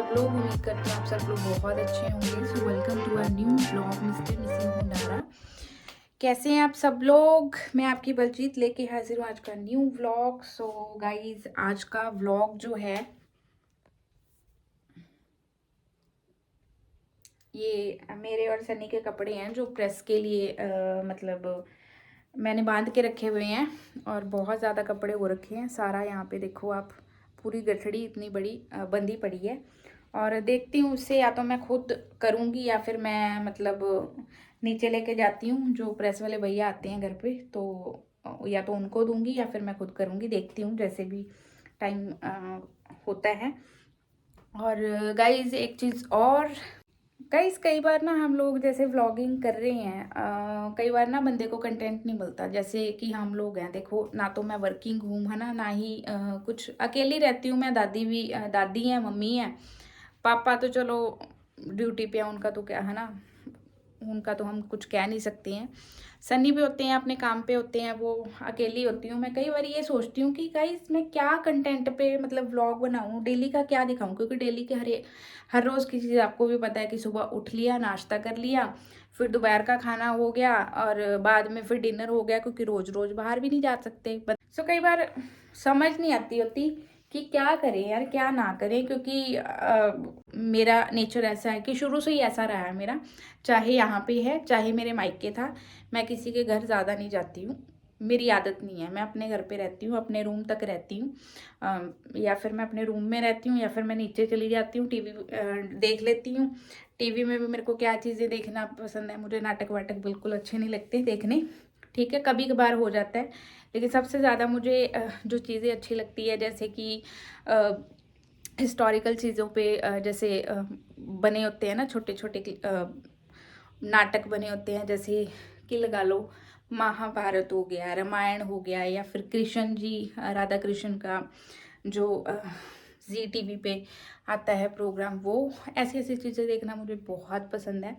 सब लोग? उम्मीद करते हैं आप सब लोग बहुत अच्छे होंगे। So welcome to a new vlog mister Nisin Bhandara. कैसे हैं आप सब लोग? मैं आपकी बलजीत लेके हाजिर हूँ आज का न्यू व्लॉग। सो गाइज, आज का व्लॉग जो है ये मेरे और सनी के कपड़े हैं जो प्रेस के लिए मतलब मैंने बांध के रखे हुए हैं और बहुत ज़्यादा कपड़े हो रखे हैं। सारा यहाँ पे देखो आप, पूरी गठड़ी इतनी बड़ी बंधी पड़ी है और देखती हूँ उससे या तो मैं खुद करूँगी या फिर मैं मतलब नीचे लेके जाती हूँ। जो प्रेस वाले भैया आते हैं घर पे तो या तो उनको दूंगी या फिर मैं खुद करूँगी, देखती हूँ जैसे भी टाइम होता है। और गाइज एक चीज़ और, गाइस कई बार ना हम लोग जैसे व्लॉगिंग कर रहे हैं, कई बार ना बंदे को कंटेंट नहीं मिलता। जैसे कि हम लोग हैं, देखो ना तो मैं वर्किंग हूँ है ना ही कुछ अकेली रहती हूँ मैं। दादी भी दादी हैं, मम्मी हैं, पापा तो चलो ड्यूटी पे हैं, उनका तो क्या है ना, उनका तो हम कुछ कह नहीं सकते हैं। सनी भी होते हैं अपने काम पे होते हैं, वो अकेली होती हूँ मैं। कई बार ये सोचती हूँ कि गाइस मैं क्या कंटेंट पे मतलब व्लॉग बनाऊँ, डेली का क्या दिखाऊँ, क्योंकि डेली के हर रोज़ की चीज़ आपको भी पता है कि सुबह उठ लिया, नाश्ता कर लिया, फिर दोपहर का खाना हो गया और बाद में फिर डिनर हो गया, क्योंकि रोज़ रोज़ बाहर भी नहीं जा सकते। सो कई बार समझ नहीं आती होती कि क्या करें यार, क्या ना करें, क्योंकि मेरा नेचर ऐसा है कि शुरू से ही ऐसा रहा है मेरा। चाहे यहाँ पे है, चाहे मेरे मायके था, मैं किसी के घर ज़्यादा नहीं जाती हूँ। मेरी आदत नहीं है, मैं अपने घर पे रहती हूँ, अपने रूम तक रहती हूँ। या फिर मैं अपने रूम में रहती हूँ या फिर मैं नीचे चली जाती हूँ, टीवी देख लेती हूँ। टीवी में भी मेरे को क्या चीज़ें देखना पसंद है, मुझे नाटक वाटक बिल्कुल अच्छे नहीं लगते देखने। ठीक है, कभी कभार हो जाता है, लेकिन सबसे ज़्यादा मुझे जो चीज़ें अच्छी लगती है जैसे कि हिस्टोरिकल चीज़ों पे जैसे बने होते हैं ना छोटे छोटे नाटक बने होते हैं, जैसे कि लगा लो महाभारत हो गया, रामायण हो गया, या फिर कृष्ण जी, राधा कृष्ण का जो जी टीवी पे आता है प्रोग्राम, वो ऐसी ऐसी चीज़ें देखना मुझे बहुत पसंद है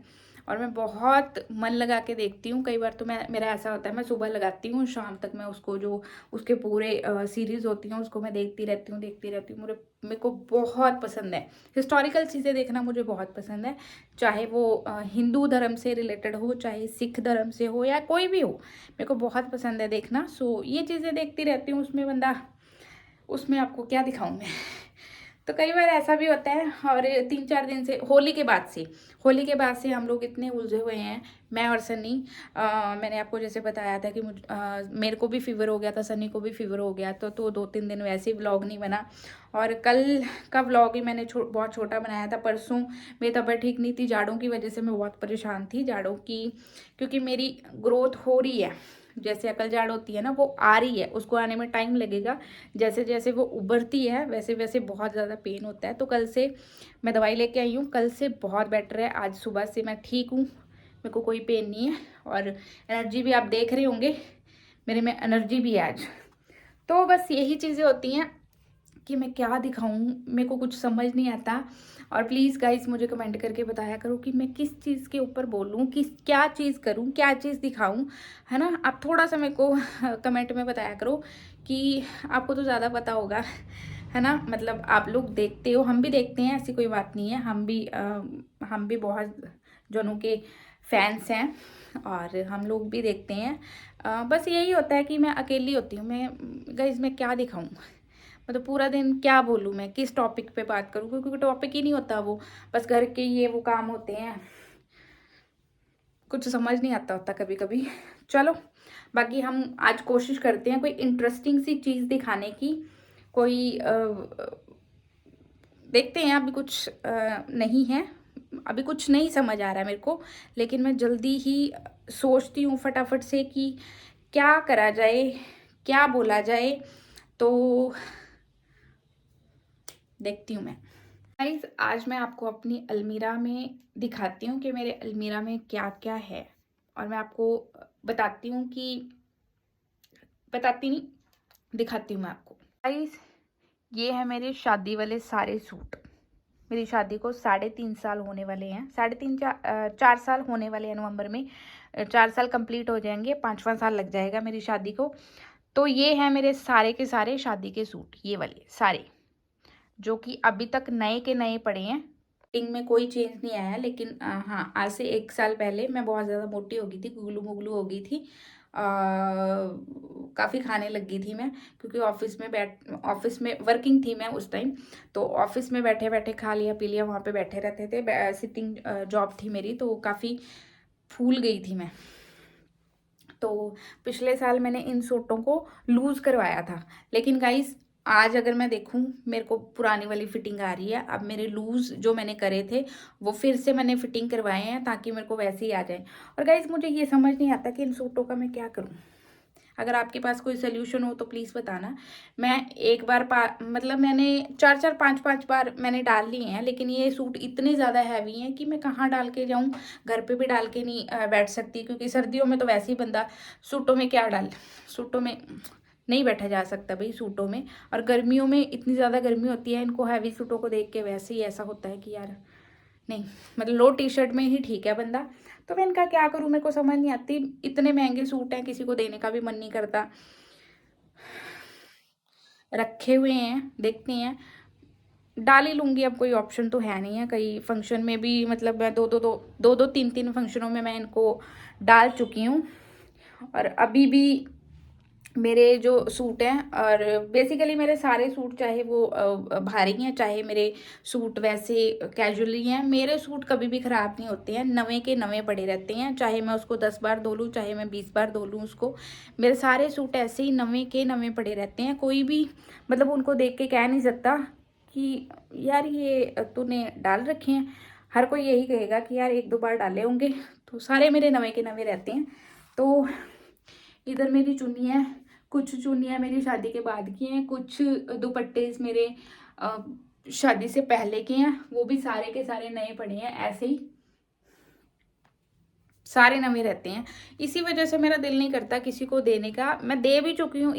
और मैं बहुत मन लगा के देखती हूँ। कई बार तो मेरा ऐसा होता है, मैं सुबह लगाती हूँ, शाम तक मैं उसको जो उसके पूरे सीरीज़ होती हैं उसको मैं देखती रहती हूँ। मेरे को बहुत पसंद है हिस्टोरिकल चीज़ें देखना, मुझे बहुत पसंद है। चाहे वो हिंदू धर्म से रिलेटेड हो, चाहे सिख धर्म से हो, या कोई भी हो, मेरे को बहुत पसंद है देखना। सो ये चीज़ें देखती रहती हूँ। उसमें बंदा, उसमें आपको क्या दिखाऊँ मैं तो कई बार ऐसा भी होता है। और 3-4 दिन से, होली के बाद से हम लोग इतने उलझे हुए हैं, मैं और सनी। मैंने आपको जैसे बताया था कि मेरे को भी फीवर हो गया था, सनी को भी फीवर हो गया, तो 2-3 दिन वैसे ही व्लॉग नहीं बना। और कल का व्लॉग ही मैंने बहुत छोटा बनाया था। परसों मेरी तबीयत ठीक नहीं थी, जाड़ों की वजह से मैं बहुत परेशान थी, जाड़ों की, क्योंकि मेरी ग्रोथ हो रही है। जैसे अकल जाड़ होती है ना, वो आ रही है, उसको आने में टाइम लगेगा। जैसे जैसे वो उभरती है वैसे वैसे बहुत ज़्यादा पेन होता है। तो कल से मैं दवाई लेके आई हूँ, कल से बहुत बेटर है। आज सुबह से मैं ठीक हूँ, मेरे को कोई पेन नहीं है और एनर्जी भी आप देख रहे होंगे, मेरे में एनर्जी भी है आज। तो बस यही चीज़ें होती हैं कि मैं क्या दिखाऊं, मेरे को कुछ समझ नहीं आता। और प्लीज़ गाइस मुझे कमेंट करके बताया करो कि मैं किस चीज़ के ऊपर बोलूं, क्या चीज़ करूं, क्या चीज़ दिखाऊं, है ना। आप थोड़ा सा मेरे को कमेंट में बताया करो कि आपको तो ज़्यादा पता होगा, है ना। मतलब आप लोग देखते हो, हम भी देखते हैं, ऐसी कोई बात नहीं है। हम भी बहुत जनों के फैंस हैं और हम लोग भी देखते हैं। बस यही होता है कि मैं अकेली होती हूँ। मैं गाइस मैं क्या दिखाऊं, मतलब पूरा दिन क्या बोलूँ मैं, किस टॉपिक पे बात करूँ, क्योंकि टॉपिक ही नहीं होता वो, बस घर के ये वो काम होते हैं, कुछ समझ नहीं आता होता कभी कभी। चलो, बाकी हम आज कोशिश करते हैं कोई इंटरेस्टिंग सी चीज़ दिखाने की। कोई देखते हैं, अभी कुछ नहीं है, अभी कुछ नहीं समझ आ रहा है मेरे को, लेकिन मैं जल्दी ही सोचती हूँ फटाफट से कि क्या करा जाए, क्या बोला जाए, तो देखती हूँ मैं। गाइस आज मैं आपको अपनी अलमीरा में दिखाती हूँ कि मेरे अलमीरा में क्या क्या है, और मैं आपको बताती हूँ कि, बताती नहीं, दिखाती हूँ मैं आपको। गाइस ये है मेरे शादी वाले सारे सूट। मेरी शादी को 3.5 साल होने वाले हैं, 4 साल होने वाले हैं नवंबर में। 4 साल कंप्लीट हो जाएंगे, 5वां साल लग जाएगा मेरी शादी को। तो ये है मेरे सारे के सारे शादी के सूट, ये वाले सारे जो कि अभी तक नए के नए पड़े हैं। फिटिंग में कोई चेंज नहीं आया, लेकिन हाँ, आज से 1 साल पहले मैं बहुत ज़्यादा मोटी हो गई थी, गुगलू मुगलू हो गई थी। काफ़ी खाने लग गई थी मैं, क्योंकि ऑफिस में वर्किंग थी मैं उस टाइम। तो ऑफिस में बैठे बैठे खा लिया पी लिया, वहाँ पे बैठे रहते थे, सिटिंग जॉब थी मेरी, तो काफ़ी फूल गई थी मैं। तो पिछले साल मैंने इन सूटों को लूज़ करवाया था, लेकिन गाइस आज अगर मैं देखूं, मेरे को पुरानी वाली फिटिंग आ रही है। अब मेरे लूज़ जो मैंने करे थे वो फिर से मैंने फिटिंग करवाए हैं, ताकि मेरे को वैसे ही आ जाए। और गाइस मुझे ये समझ नहीं आता कि इन सूटों का मैं क्या करूं। अगर आपके पास कोई सोल्यूशन हो तो प्लीज़ बताना। मैं एक बार मतलब मैंने 4-4 5-5 बार मैंने डाल लिए हैं, लेकिन ये सूट इतने ज़्यादा हैवी हैं कि मैं कहाँ डाल के जाऊँ। घर पे भी डाल के नहीं बैठ सकती, क्योंकि सर्दियों में तो वैसे ही बंदा सूटों में क्या डाल, सूटों में नहीं बैठा जा सकता भाई सूटों में। और गर्मियों में इतनी ज़्यादा गर्मी होती है, इनको हैवी सूटों को देख के वैसे ही ऐसा होता है कि यार नहीं, मतलब लो टी शर्ट में ही ठीक है बंदा। तो मैं इनका क्या करूँ, मेरे को समझ नहीं आती। इतने महंगे सूट हैं, किसी को देने का भी मन नहीं करता, रखे हुए हैं, देखते हैं डाल ही लूँगी। अब कोई ऑप्शन तो है नहीं है। कई फंक्शन में भी, मतलब मैं दो 3-3 फंक्शनों में मैं इनको डाल चुकी हूँ। और अभी भी मेरे जो सूट हैं, और बेसिकली मेरे सारे सूट, चाहे वो भारी हैं चाहे मेरे सूट वैसे कैजुअली हैं, मेरे सूट कभी भी ख़राब नहीं होते हैं। नवे के नवे पड़े रहते हैं, चाहे मैं उसको 10 बार धो लूँ, चाहे मैं 20 बार धो लूँ उसको। मेरे सारे सूट ऐसे ही नवे के नवे पड़े रहते हैं। कोई भी मतलब उनको देख के कह नहीं सकता कि यार ये तूने डाल रखे हैं। हर कोई यही कहेगा कि यार 1-2 बार डाले होंगे। तो सारे मेरे नवे के नवे रहते हैं। तो इधर मेरी चुन्नी है, कुछ चुन्नियाँ मेरी शादी के बाद की हैं, कुछ दुपट्टे मेरे शादी से पहले के हैं, वो भी सारे के सारे नए पड़े हैं। ऐसे ही सारे नए रहते हैं। इसी वजह से मेरा दिल नहीं करता किसी को देने का। मैं दे भी चुकी हूँ,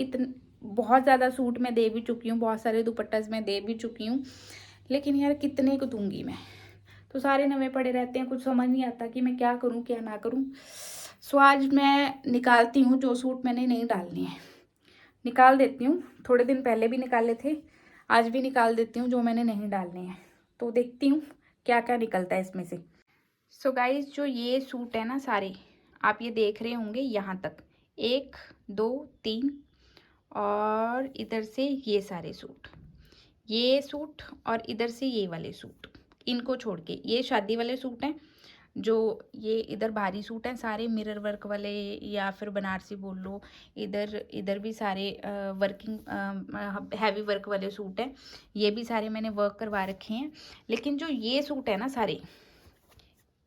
बहुत ज़्यादा सूट मैं दे भी चुकी हूँ, बहुत सारे दुपट्टास मैं दे भी चुकी हूँ, लेकिन यार कितने को दूंगी मैं। तो सारे नवे पड़े रहते हैं, कुछ समझ नहीं आता कि मैं क्या करूँ क्या ना करूँ। सो आज मैं निकालती हूँ जो सूट मैंने नहीं डालने हैं, निकाल देती हूँ। थोड़े दिन पहले भी निकाले थे, आज भी निकाल देती हूँ जो मैंने नहीं डालने हैं। तो देखती हूँ क्या क्या निकलता है इसमें से। सो गाइज, जो ये सूट है ना सारे, आप ये देख रहे होंगे यहाँ तक, 1 2 3, और इधर से ये सारे सूट, ये सूट, और इधर से ये वाले सूट, इनको छोड़ के ये शादी वाले सूट हैं। जो ये इधर भारी सूट हैं सारे मिरर वर्क वाले, या फिर बनारसी बोल लो। इधर इधर भी सारे वर्किंग हैवी वर्क वाले सूट हैं। ये भी सारे मैंने वर्क करवा रखे हैं। लेकिन जो ये सूट है ना सारे,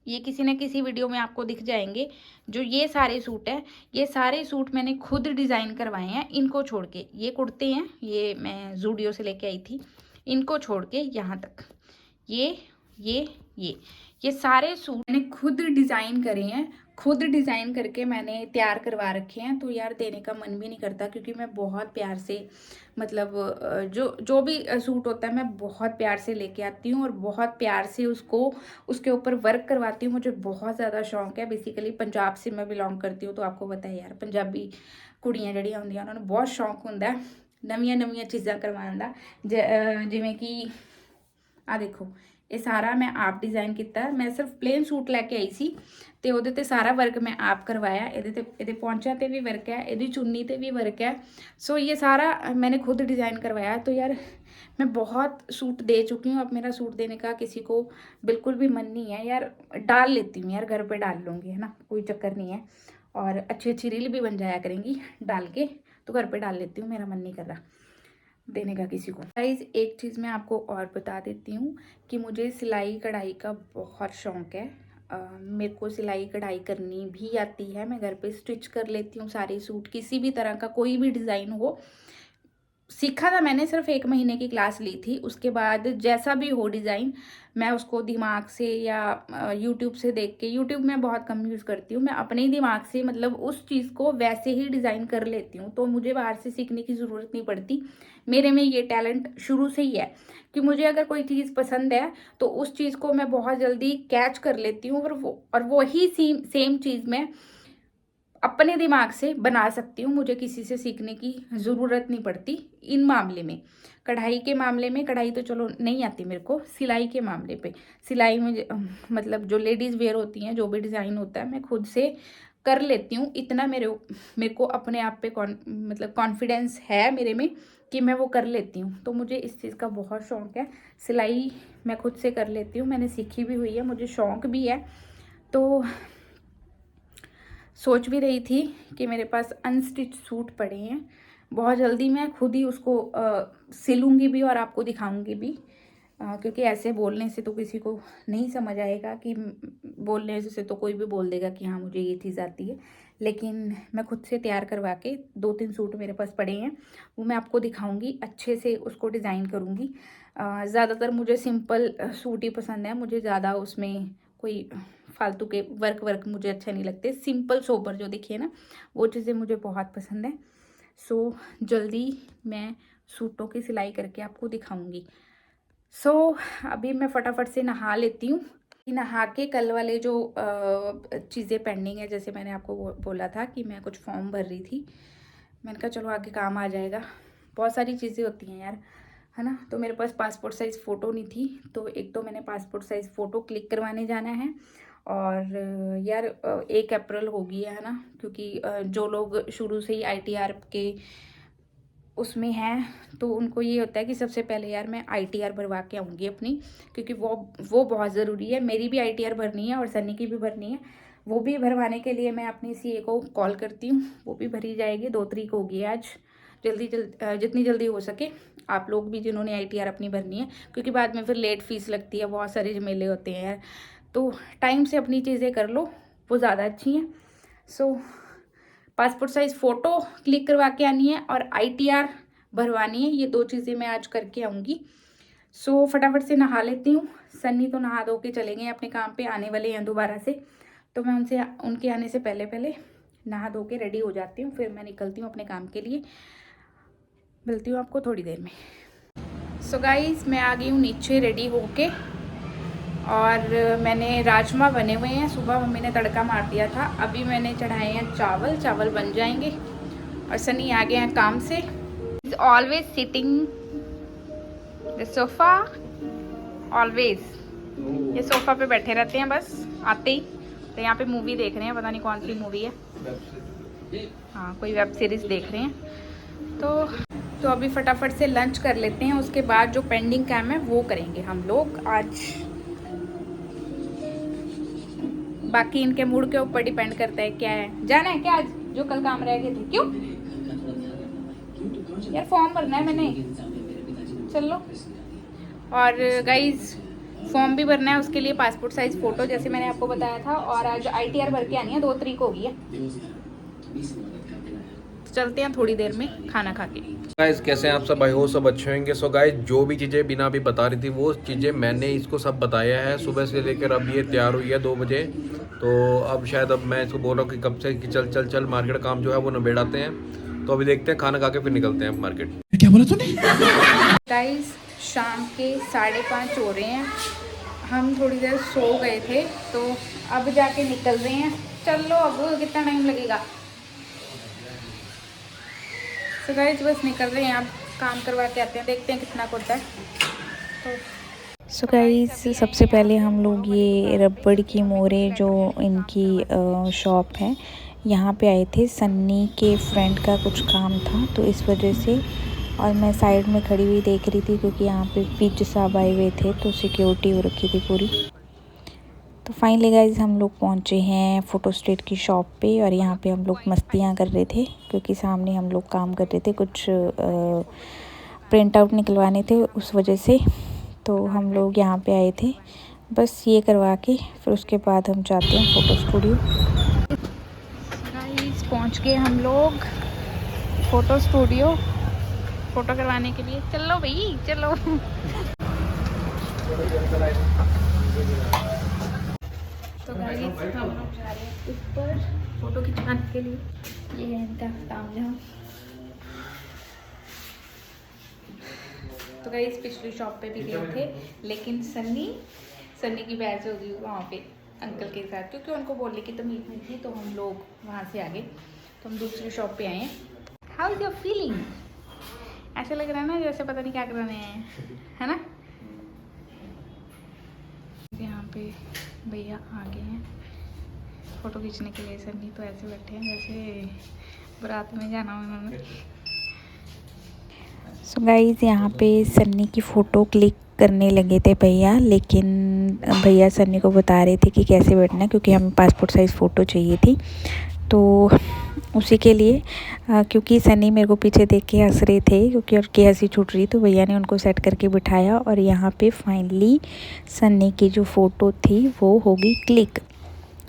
ये किसी न किसी वीडियो में आपको दिख जाएंगे। जो ये सारे सूट हैं, ये सारे सूट मैंने खुद डिज़ाइन करवाए हैं। इनको छोड़ के ये कुर्ते हैं, ये मैं जूडियो से लेके आई थी। इनको छोड़ के यहाँ तक ये ये सारे सूट मैंने खुद डिज़ाइन करे हैं, खुद डिज़ाइन करके मैंने तैयार करवा रखे हैं। तो यार देने का मन भी नहीं करता, क्योंकि मैं बहुत प्यार से, मतलब जो भी सूट होता है मैं बहुत प्यार से लेके आती हूँ, और बहुत प्यार से उसको उसके ऊपर वर्क करवाती हूँ। मुझे बहुत ज़्यादा शौक है। बेसिकली पंजाब से मैं बिलोंग करती हूँ, तो आपको पता है यार पंजाबी कुड़ियाँ जड़ियाँ होंदियां, उन्होंने बहुत शौक होंदा है नवीं नवीं चीज़ां करवाने का। जिमें कि आ देखो, ये सारा मैं आप डिज़ाइन किया। मैं सिर्फ प्लेन सूट लैके आई सी, तो ਉਹਦੇ ਤੇ सारा वर्क मैं आप करवाया। ਇਹਦੇ ਪੌਂਚਿਆਂ ਤੇ भी वर्क है, ਇਹਦੀ चुन्नी ਤੇ भी वर्क है। सो ये सारा मैंने खुद डिज़ाइन करवाया। तो यार मैं बहुत सूट दे चुकी हूँ, अब मेरा सूट देने का किसी को बिल्कुल भी मन नहीं है यार। डाल लेती हूँ यार, घर पे डाल लूँगी, है ना, कोई चक्कर नहीं है। और अच्छी अच्छी रील भी बन जाया करेंगी डाल के, तो घर पे डाल लेती हूँ, मेरा मन नहीं कर रहा देने का किसी को। गाइस एक चीज़ मैं आपको और बता देती हूँ कि मुझे सिलाई कढ़ाई का बहुत शौक है। मेरे को सिलाई कढ़ाई करनी भी आती है। मैं घर पे स्टिच कर लेती हूँ सारे सूट, किसी भी तरह का कोई भी डिज़ाइन हो। सीखा था मैंने, सिर्फ 1 महीने की क्लास ली थी। उसके बाद जैसा भी हो डिज़ाइन, मैं उसको दिमाग से या यूट्यूब से देख के, यूट्यूब में बहुत कम यूज़ करती हूँ, मैं अपने ही दिमाग से मतलब उस चीज़ को वैसे ही डिज़ाइन कर लेती हूँ। तो मुझे बाहर से सीखने की ज़रूरत नहीं पड़ती। मेरे में ये टैलेंट शुरू से ही है कि मुझे अगर कोई चीज़ पसंद है तो उस चीज़ को मैं बहुत जल्दी कैच कर लेती हूँ, और वही सेम चीज़ मैं अपने दिमाग से बना सकती हूँ, मुझे किसी से सीखने की ज़रूरत नहीं पड़ती इन मामले में। कढ़ाई के मामले में, कढ़ाई तो चलो नहीं आती मेरे को, सिलाई के मामले पे, सिलाई में मतलब जो लेडीज़ वेयर होती हैं, जो भी डिज़ाइन होता है मैं खुद से कर लेती हूँ। इतना मेरे को अपने आप पे मतलब कॉन्फिडेंस है मेरे में कि मैं वो कर लेती हूँ। तो मुझे इस चीज़ का बहुत शौक़ है, सिलाई मैं खुद से कर लेती हूँ, मैंने सीखी भी हुई है, मुझे शौक़ भी है। तो सोच भी रही थी कि मेरे पास अनस्टिच सूट पड़े हैं, बहुत जल्दी मैं खुद ही उसको सिलूँगी भी और आपको दिखाऊंगी भी, क्योंकि ऐसे बोलने से तो किसी को नहीं समझ आएगा, कि बोलने से तो कोई भी बोल देगा कि हाँ मुझे ये चीज़ आती है। लेकिन मैं खुद से तैयार करवा के 2-3 सूट मेरे पास पड़े हैं, वो मैं आपको दिखाऊंगी, अच्छे से उसको डिज़ाइन करूँगी। ज़्यादातर मुझे सिंपल सूट ही पसंद है, मुझे ज़्यादा उसमें कोई फालतू के वर्क मुझे अच्छे नहीं लगते। सिंपल सोबर जो दिखिए ना, वो चीज़ें मुझे बहुत पसंद है। सो जल्दी मैं सूटों की सिलाई करके आपको दिखाऊंगी। सो अभी मैं फटाफट से नहा लेती हूँ। नहा के कल वाले जो चीज़ें पेंडिंग है, जैसे मैंने आपको बोला था कि मैं कुछ फॉर्म भर रही थी, मैंने कहा चलो आगे काम आ जाएगा। बहुत सारी चीज़ें होती हैं यार, है ना। तो मेरे पास पासपोर्ट साइज़ फ़ोटो नहीं थी, तो एक तो मैंने पासपोर्ट साइज़ फ़ोटो क्लिक करवाने जाना है। और यार 1 अप्रैल हो गई है ना, क्योंकि जो लोग शुरू से ही ITR के उसमें हैं, तो उनको ये होता है कि सबसे पहले यार मैं ITR भरवा के आऊँगी अपनी, क्योंकि वो बहुत ज़रूरी है। मेरी भी ITR भरनी है और सन्नी की भी भरनी है। वो भी भरवाने के लिए मैं अपनी CA को कॉल करती हूँ, वो भी भरी जाएगी। 2 तारीख होगी आज, जितनी जल्दी हो सके। आप लोग भी जिन्होंने ITR अपनी भरनी है, क्योंकि बाद में फिर लेट फीस लगती है, बहुत सारे झमेले होते हैं यार, तो टाइम से अपनी चीज़ें कर लो, वो ज़्यादा अच्छी हैं। सो पासपोर्ट साइज़ फ़ोटो क्लिक करवा के आनी है और ITR भरवानी है, ये 2 चीज़ें मैं आज करके आऊँगी। सो फटाफट से नहा लेती हूँ। सन्नी तो नहा धो के चले गए अपने काम पे, आने वाले हैं दोबारा से, तो मैं उनके आने से पहले नहा धो के रेडी हो जाती हूँ, फिर मैं निकलती हूँ अपने काम के लिए। मिलती हूँ आपको थोड़ी देर में। सो गाइज़ मैं आ गई हूँ नीचे रेडी होके, और मैंने राजमा बने हुए हैं, सुबह मम्मी ने तड़का मार दिया था। अभी मैंने चढ़ाए हैं चावल बन जाएंगे, और सनी आ गए हैं काम से। Is always sitting the sofa, always ये सोफा पे बैठे रहते हैं बस आते ही। तो यहाँ पे मूवी देख रहे हैं, पता नहीं कौन सी मूवी है, हाँ कोई वेब सीरीज़ देख रहे हैं। तो अभी फटाफट से लंच कर लेते हैं, उसके बाद जो पेंडिंग काम है वो करेंगे हम लोग आज। बाकी इनके मूड के ऊपर डिपेंड करता है क्या है, जाना है क्या आज जो कल काम रह गए थे। क्यों यार, फॉर्म भरना है मैंने, चलो। और गाइज फॉर्म भी भरना है, उसके लिए पासपोर्ट साइज फ़ोटो जैसे मैंने आपको बताया था, और आज ITR भर के आनी है, 2 तारीख हो गई है। चलते हैं थोड़ी देर में खाना खा के। गाइस कैसे हैं आप सब, भाई हो सब अच्छे होंगे। सो गाइस जो भी चीज़ें बिना अभी बता रही थी वो चीज़ें मैंने इसको सब बताया है सुबह से लेकर अब ये तैयार हुई है 2 बजे। तो अब शायद अब मैं इसको बोल रहा हूँ कि कब से कि चल चल चल मार्केट काम जो है वो निबेड़ाते हैं। तो अभी देखते हैं, खाना खा के फिर निकलते हैं मार्केट। क्या बोला तूने? गाइस शाम के 5:30 हो रहे हैं, हम थोड़ी देर सो गए थे, तो अब जाके निकल रहे हैं। चलो अब कितना टाइम लगेगा। तो गाइस बस निकल रहे हैं, अब काम करवा के आते हैं, देखते हैं कितना होता है। तो सो गाइस सबसे पहले हम लोग ये रबड़ की मोरे जो इनकी शॉप है यहाँ पे आए थे। सन्नी के फ्रेंड का कुछ काम था तो इस वजह से, और मैं साइड में खड़ी हुई देख रही थी क्योंकि यहाँ पे पिच साहब आए हुए थे तो सिक्योरिटी हो रखी थी पूरी। तो फाइनली गाइस हम लोग पहुँचे हैं फ़ोटो स्टेट की शॉप पे, और यहाँ पे हम लोग मस्तियाँ कर रहे थे क्योंकि सामने हम लोग काम कर रहे थे, कुछ प्रिंट आउट निकलवाने थे उस वजह से। तो हम लोग यहाँ पे आए थे बस ये करवा के, फिर उसके बाद हम जाते हैं फ़ोटो स्टूडियो। गाइस पहुँच गए हम लोग फ़ोटो स्टूडियो फ़ोटो करवाने के लिए। चलो भाई चलो। तो गाइस हम लोग जा रहे हैं ऊपर फ़ोटो खिंचवाने के लिए, ये है इनका तामझाम। तो गाइस पिछली शॉप पे भी गए थे, लेकिन सन्नी की बहस हो गई वहाँ पे, अंकल के साथ, क्योंकि उनको बोलने की तो मीटिंग थी, तो हम लोग वहाँ से आ गए। तो हम दूसरी शॉप पे आए हैं। How is your feeling? ऐसा लग रहा है ना जैसे पता नहीं क्या कराने हैं, है ना? यहाँ पे भैया आ गए हैं फ़ोटो खींचने के लिए। सन्नी तो ऐसे बैठे हैं जैसे बारात में जाना हो उन्होंने। सो गाइज़ यहाँ पे सन्नी की फ़ोटो क्लिक करने लगे थे भैया, लेकिन भैया सन्नी को बता रहे थे कि कैसे बैठना है, क्योंकि हमें पासपोर्ट साइज़ फ़ोटो चाहिए थी। तो उसी के लिए क्योंकि सन्नी मेरे को पीछे देख के हंस रहे थे, क्योंकि उनकी हंसी छूट रही, तो भैया ने उनको सेट करके बिठाया। और यहाँ पे फाइनली सन्नी की जो फ़ोटो थी वो होगी क्लिक।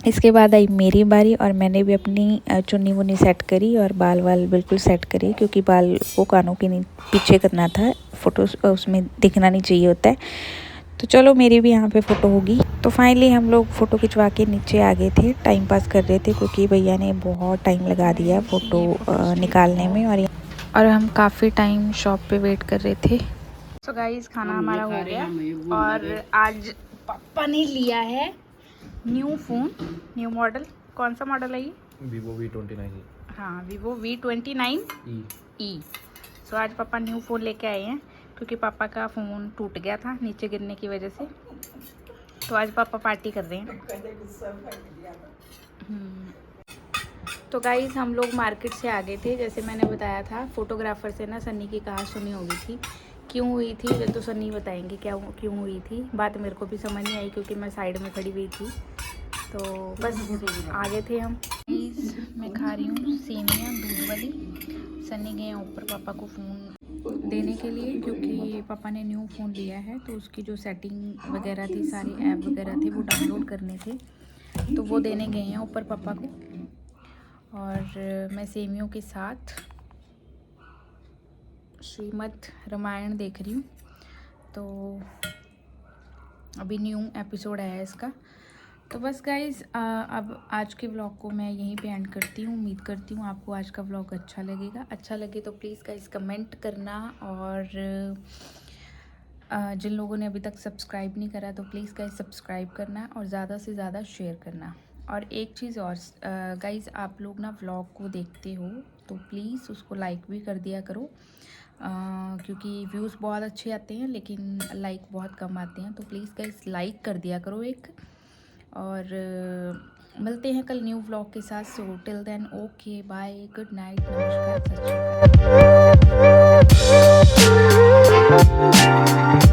इसके बाद आई मेरी बारी, और मैंने भी अपनी चुन्नी वुन्नी सेट करी और बाल वाल बिल्कुल सेट करी, क्योंकि बाल को कानों के पीछे करना था, फ़ोटो उसमें दिखना नहीं चाहिए होता है। तो चलो मेरी भी यहाँ पे फ़ोटो होगी। तो फाइनली हम लोग फ़ोटो खिंचवा के नीचे आ गए थे, टाइम पास कर रहे थे, क्योंकि भैया ने बहुत टाइम लगा दिया फ़ोटो निकालने में, और हम काफ़ी टाइम शॉप पे वेट कर रहे थे। सो गाइस खाना हमारा हो गया, और आज पापा ने लिया है न्यू फ़ोन, न्यू मॉडल। कौन सा मॉडल है ये? Vivo V29 हाँ, Vivo V29e। सो आज पापा न्यू फ़ोन लेके आए हैं, क्योंकि पापा का फ़ोन टूट गया था नीचे गिरने की वजह से। तो आज पापा पार्टी कर रहे हैं। तो गाइस हम लोग मार्केट से आ गए थे, जैसे मैंने बताया था। फ़ोटोग्राफ़र से ना सन्नी की कहानी सुनी होगी थी, क्यों हुई थी ये तो सन्नी बताएंगे क्यों हुई थी। बात मेरे को भी समझ नहीं आई, क्योंकि मैं साइड में खड़ी हुई थी। तो बस आ गए थे हम। मैं खा रही हूँ सेमियाँ दूध वाली। सन्नी गए हैं ऊपर पापा को फ़ोन देने के लिए, क्योंकि पापा ने न्यू फ़ोन लिया है, तो उसकी जो सेटिंग वगैरह थी, सारी ऐप वगैरह थे, वो डाउनलोड करने थे, तो वो देने गए हैं ऊपर पापा को। और मैं सेमियों के साथ श्रीमद् रामायण देख रही हूँ। तो अभी न्यू एपिसोड आया है इसका। तो बस गाइज़ अब आज के व्लॉग को मैं यहीं पे एंड करती हूँ। उम्मीद करती हूँ आपको आज का व्लॉग अच्छा लगेगा। अच्छा लगे तो प्लीज़ गाइज़ कमेंट करना, और जिन लोगों ने अभी तक सब्सक्राइब नहीं करा तो प्लीज़ गाइज़ सब्सक्राइब करना, और ज़्यादा से ज़्यादा शेयर करना। और एक चीज़ और गाइज़, आप लोग ना व्लॉग को देखते हो तो प्लीज़ उसको लाइक भी कर दिया करो, क्योंकि व्यूज़ बहुत अच्छे आते हैं लेकिन लाइक बहुत कम आते हैं। तो प्लीज़ गाइज़ लाइक कर दिया करो एक। और मिलते हैं कल न्यू व्लॉग के साथ। So till then okay bye, good night, नमस्कार, सत श्री अकाल।